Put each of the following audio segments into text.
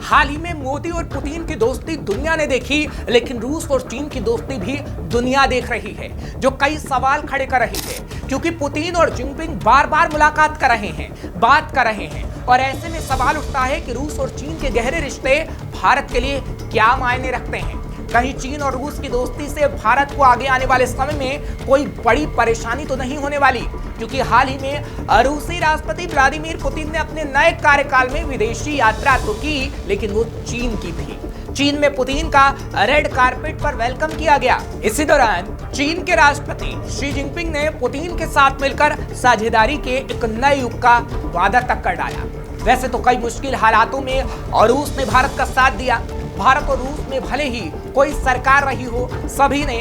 हाल ही में मोदी और पुतिन की दोस्ती दुनिया ने देखी, लेकिन रूस और चीन की दोस्ती भी दुनिया देख रही है, जो कई सवाल खड़े कर रही है। क्योंकि पुतिन और जिनपिंग बार बार मुलाकात कर रहे हैं, बात कर रहे हैं, और ऐसे में सवाल उठता है कि रूस और चीन के गहरे रिश्ते भारत के लिए क्या मायने रखते हैं। कहीं चीन और रूस की दोस्ती से भारत को आगे आने वाले समय में कोई बड़ी परेशानी तो नहीं होने वाली, क्योंकि हाल ही में रूसी राष्ट्रपति व्लादिमीर पुतिन ने अपने नए कार्यकाल में विदेशी यात्रा तो की, लेकिन वो चीन की थी। चीन में पुतिन का रेड कारपेट पर वेलकम किया गया। इसी दौरान चीन के राष्ट्रपति शी जिनपिंग ने पुतिन के साथ मिलकर साझेदारी के एक नए युग का वादा तक कर डाला। वैसे तो कई मुश्किल हालातों में और रूस ने भारत का साथ दिया। भारत और रूस में भले ही कोई सरकार रही हो, सभी ने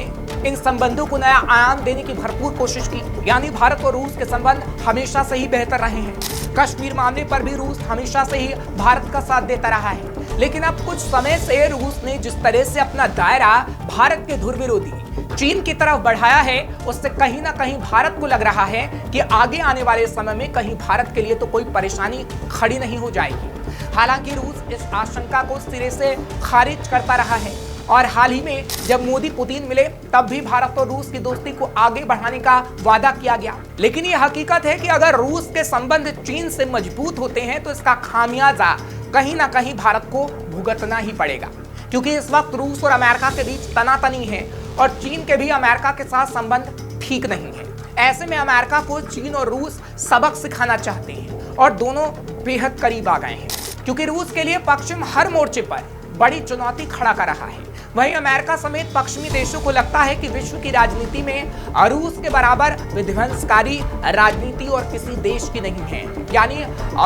इन संबंधों को नया आयाम देने की भरपूर कोशिश की। यानी भारत और रूस के संबंध हमेशा से ही बेहतर रहे हैं। कश्मीर मामले पर भी रूस हमेशा से ही भारत का साथ देता रहा है। लेकिन अब कुछ समय से रूस ने जिस तरह से अपना दायरा भारत के धुर विरोधी चीन की तरफ बढ़ाया है, उससे कहीं ना कहीं भारत को लग रहा है कि आगे आने वाले समय में कहीं भारत के लिए तो कोई परेशानी खड़ी नहीं हो जाएगी। हालांकि रूस इस आशंका को सिरे से खारिज करता रहा है, और हाल ही में जब मोदी पुतिन मिले तब भी भारत और रूस की दोस्ती को आगे बढ़ाने का वादा किया गया। लेकिन ये हकीकत है कि अगर रूस के संबंध चीन से मजबूत होते हैं तो इसका खामियाजा कहीं ना कहीं भारत को भुगतना ही पड़ेगा, क्योंकि इस वक्त रूस और अमेरिका के बीच तनातनी है और चीन के भी अमेरिका के साथ संबंध ठीक नहीं है। ऐसे में अमेरिका को चीन और रूस सबक सिखाना चाहते हैं और दोनों बेहद करीब आ गए हैं, क्योंकि रूस के लिए पश्चिम हर मोर्चे पर बड़ी चुनौती खड़ा कर रहा है। वहीं अमेरिका समेत पश्चिमी देशों को लगता है कि विश्व की राजनीति में रूस के बराबर विध्वंसकारी राजनीति और किसी देश की नहीं है। यानी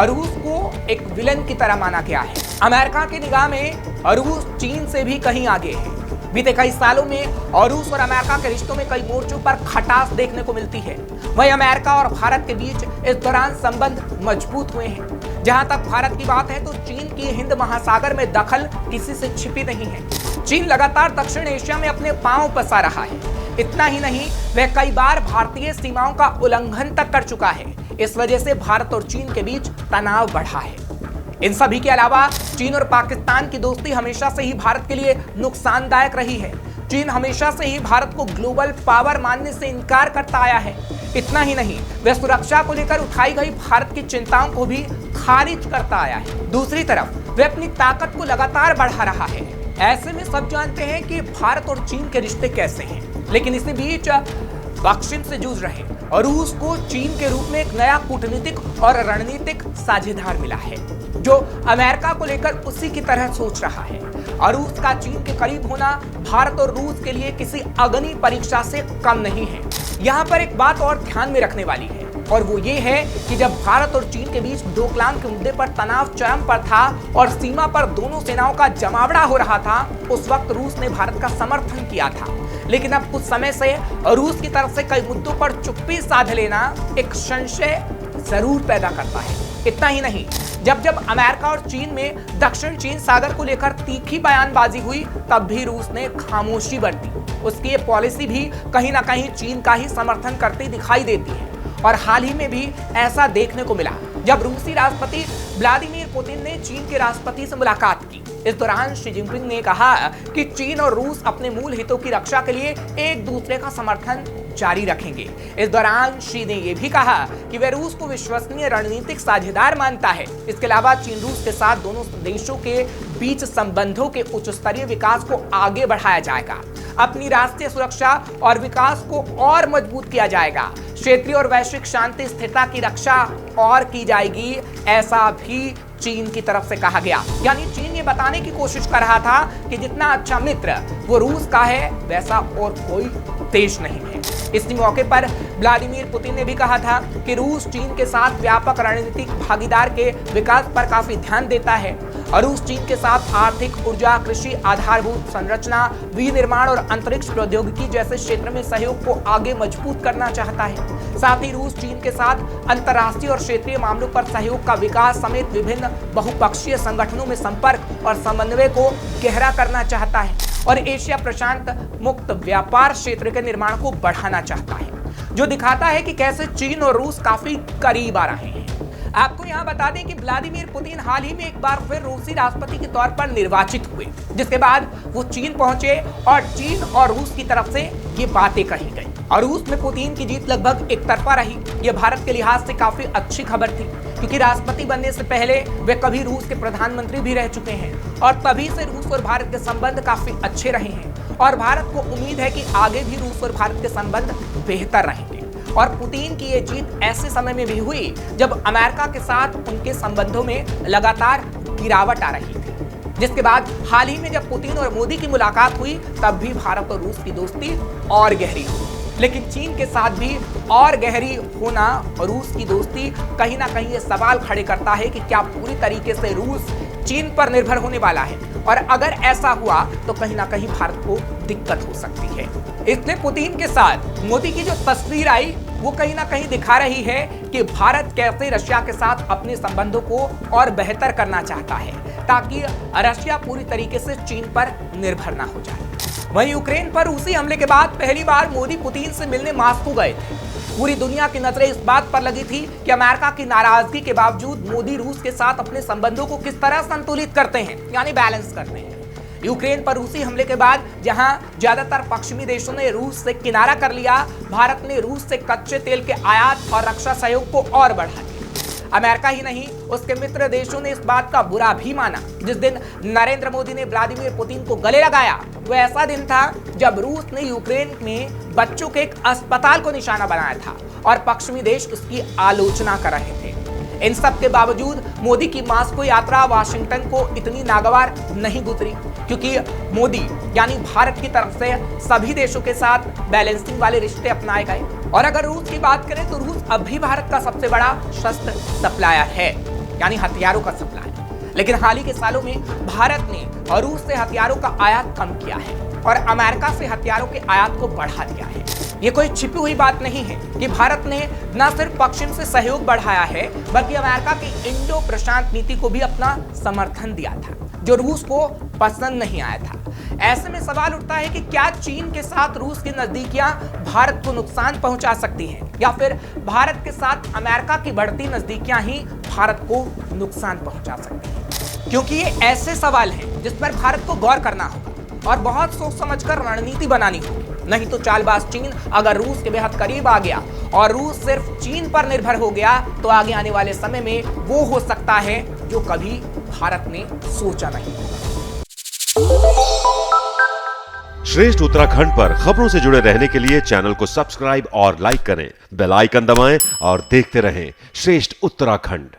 रूस को एक विलन की तरह माना गया है। अमेरिका की निगाह में रूस चीन से भी कहीं आगे है। बीते कई सालों में रूस और अमेरिका के रिश्तों में कई मोर्चों पर खटास देखने को मिलती है। वहीं अमेरिका और भारत के बीच इस दौरान संबंध मजबूत हुए हैं। जहां तक भारत की बात है तो चीन की हिंद महासागर में दखल किसी से छिपी नहीं है। चीन लगातार दक्षिण एशिया में अपने पांव पसा रहा है। इतना ही नहीं, वह कई बार भारतीय सीमाओं का उल्लंघन तक कर चुका है। इस वजह से भारत और चीन के बीच तनाव बढ़ा है। इन सभी के अलावा चीन और पाकिस्तान की दोस्ती हमेशा से ही भारत के लिए नुकसानदायक रही है। चीन हमेशा से ही भारत को ग्लोबल पावर मानने से इनकार करता आया है। इतना ही नहीं, वह सुरक्षा को लेकर उठाई गई भारत की चिंताओं को भी खारिज करता आया है। दूसरी तरफ वह अपनी ताकत को लगातार बढ़ा रहा है। ऐसे में सब जानते हैं कि भारत और चीन के रिश्ते कैसे हैं, लेकिन इसी बीच पश्चिम से जूझ रहे और रूस को चीन के रूप में एक नया कूटनीतिक और रणनीतिक साझेदार मिला है, जो अमेरिका को लेकर उसी की तरह सोच रहा है। और रूस का चीन के करीब होना भारत और रूस के लिए किसी अग्नि परीक्षा से कम नहीं है। यहाँ पर एक बात और ध्यान में रखने वाली है, और वो ये है कि जब भारत और चीन के बीच डोकलाम के मुद्दे पर तनाव चरम पर था और सीमा पर दोनों सेनाओं का जमावड़ा हो रहा था, उस वक्त रूस ने भारत का समर्थन किया था। लेकिन अब कुछ समय से रूस की तरफ से कई मुद्दों पर चुप्पी साध लेना एक संशय जरूर पैदा करता है। इतना ही नहीं, जब अमेरिका और चीन में दक्षिण चीन सागर को लेकर तीखी बयानबाजी हुई, तब भी रूस ने खामोशी बरती। उसकी ये पॉलिसी भी कहीं ना कहीं चीन का ही समर्थन करती दिखाई देती है। और हाल ही में भी ऐसा देखने को मिला जब रूसी राष्ट्रपति व्लादिमीर पुतिन ने चीन के राष्ट्रपति से मुलाकात की। इस दौरान शी जिनपिंग ने कहा कि चीन और रूस अपने मूल हितों की रक्षा के लिए एक दूसरे का समर्थन जारी रखेंगे। इस दौरान शी ने यह भी कहा कि वह रूस को विश्वसनीय रणनीतिक साझेदार मानता है। इसके अलावा चीन रूस के साथ दोनों देशों के बीच संबंधों के उच्च स्तरीय विकास को आगे बढ़ाया जाएगा। अपनी राष्ट्रीय सुरक्षा और विकास को और मजबूत किया जाएगा। क्षेत्रीय और वैश्विक शांति स्थिरता की रक्षा और की जाएगी, ऐसा भी चीन की तरफ से कहा गया। यानी चीन ये बताने की कोशिश कर रहा था कि जितना अच्छा मित्र वो रूस का है, वैसा और कोई देश नहीं है। इसी मौके पर व्लादिमीर पुतिन ने भी कहा था कि रूस चीन के साथ व्यापक रणनीतिक भागीदार के विकास पर काफी ध्यान देता है और रूस चीन के साथ आर्थिक, ऊर्जा, कृषि, आधारभूत संरचना, विनिर्माण और अंतरिक्ष प्रौद्योगिकी जैसे क्षेत्र में सहयोग को आगे मजबूत करना चाहता है। साथ ही रूस चीन के साथ अंतर्राष्ट्रीय और क्षेत्रीय मामलों पर सहयोग का विकास समेत विभिन्न बहुपक्षीय संगठनों में संपर्क और समन्वय को गहरा करना चाहता है और एशिया प्रशांत मुक्त व्यापार क्षेत्र के निर्माण को बढ़ाना चाहता है, जो दिखाता है कि कैसे चीन और रूस काफी करीब आ रहे हैं। आपको यहां बता दें कि व्लादिमीर पुतिन हाल ही में एक बार फिर रूसी राष्ट्रपति के तौर पर निर्वाचित हुए, जिसके बाद वो चीन पहुंचे और चीन और रूस की तरफ से ये बातें कही गई और रूस में पुतिन की जीत लगभग एक तरफा रही। ये भारत के लिहाज से काफी अच्छी खबर थी, क्योंकि राष्ट्रपति बनने से पहले वे कभी रूस के प्रधानमंत्री भी रह चुके हैं और तभी से रूस और भारत के संबंध काफी अच्छे रहे हैं और भारत को उम्मीद है कि आगे भी रूस और भारत के संबंध बेहतर रहेंगे। और पुतिन की ये जीत ऐसे समय में भी हुई जब अमेरिका के साथ उनके संबंधों में लगातार गिरावट आ रही थी, जिसके बाद हाल ही में जब पुतिन और मोदी की मुलाकात हुई तब भी भारत और रूस की दोस्ती और गहरी हुई। लेकिन चीन के साथ भी और गहरी होना और रूस की दोस्ती कहीं ना कहीं ये सवाल खड़े करता है कि क्या पूरी तरीके से रूस चीन पर निर्भर होने वाला है, और अगर ऐसा हुआ तो कहीं ना कहीं भारत को दिक्कत हो सकती है। इसलिए पुतिन के साथ मोदी की जो तस्वीर आई वो कहीं ना कहीं दिखा रही है कि भारत कैसे रशिया के साथ अपने संबंधों को और बेहतर करना चाहता है, ताकि रशिया पूरी तरीके से चीन पर निर्भर ना हो जाए। वहीं यूक्रेन पर रूसी हमले के बाद पहली बार मोदी पुतिन से मिलने मास्को गए थे। पूरी दुनिया की नजरें इस बात पर लगी थी कि अमेरिका की नाराजगी के बावजूद मोदी रूस के साथ अपने संबंधों को किस तरह संतुलित करते हैं, यानी बैलेंस करते हैं। यूक्रेन पर रूसी हमले के बाद जहां ज्यादातर पश्चिमी देशों ने रूस से किनारा कर लिया, भारत ने रूस से कच्चे तेल के आयात और रक्षा सहयोग को और बढ़ा दिया। अमेरिका ही नहीं, उसके मित्र देशों ने इस बात का बुरा भी माना। जिस दिन नरेंद्र मोदी ने व्लादिमीर पुतिन को गले लगाया, वो ऐसा दिन था जब रूस ने यूक्रेन में बच्चों के एक अस्पताल को निशाना बनाया था और पश्चिमी देश उसकी आलोचना कर रहे थे। इन सब के बावजूद मोदी की मास्को यात्रा वाशिंगटन को इतनी नागवार नहीं गुजरी, क्योंकि मोदी यानी भारत की तरफ से सभी देशों के साथ बैलेंसिंग वाले रिश्ते अपनाए गए। और अगर रूस की बात करें तो रूस अब भी भारत का सबसे बड़ा शस्त्र सप्लायर है, यानी हथियारों का सप्लायर। लेकिन हाल ही के सालों में भारत ने और रूस से हथियारों का आयात कम किया है और अमेरिका से हथियारों के आयात को बढ़ा दिया है। ये कोई छिपी हुई बात नहीं है कि भारत ने न सिर्फ पश्चिम से सहयोग बढ़ाया है, बल्कि अमेरिका की इंडो प्रशांत नीति को भी अपना समर्थन दिया था, जो रूस को पसंद नहीं आया था। ऐसे में सवाल उठता है कि क्या चीन के साथ रूस की नजदीकियां भारत को नुकसान पहुंचा सकती हैं, या फिर भारत के साथ अमेरिका की बढ़ती नजदीकियां ही भारत को नुकसान पहुंचा सकती हैं? क्योंकि ये ऐसे सवाल हैं जिस पर भारत को गौर करना होगा और बहुत सोच समझकर रणनीति बनानी होगी। नहीं तो चालबाज चीन अगर रूस के बेहद करीब आ गया और रूस सिर्फ चीन पर निर्भर हो गया तो आगे आने वाले समय में वो हो सकता है जो कभी भारत ने सोचा नहीं होगा। श्रेष्ठ उत्तराखंड पर खबरों से जुड़े रहने के लिए चैनल को सब्सक्राइब और लाइक करें, बेल आइकन दबाएं और देखते रहें श्रेष्ठ उत्तराखंड।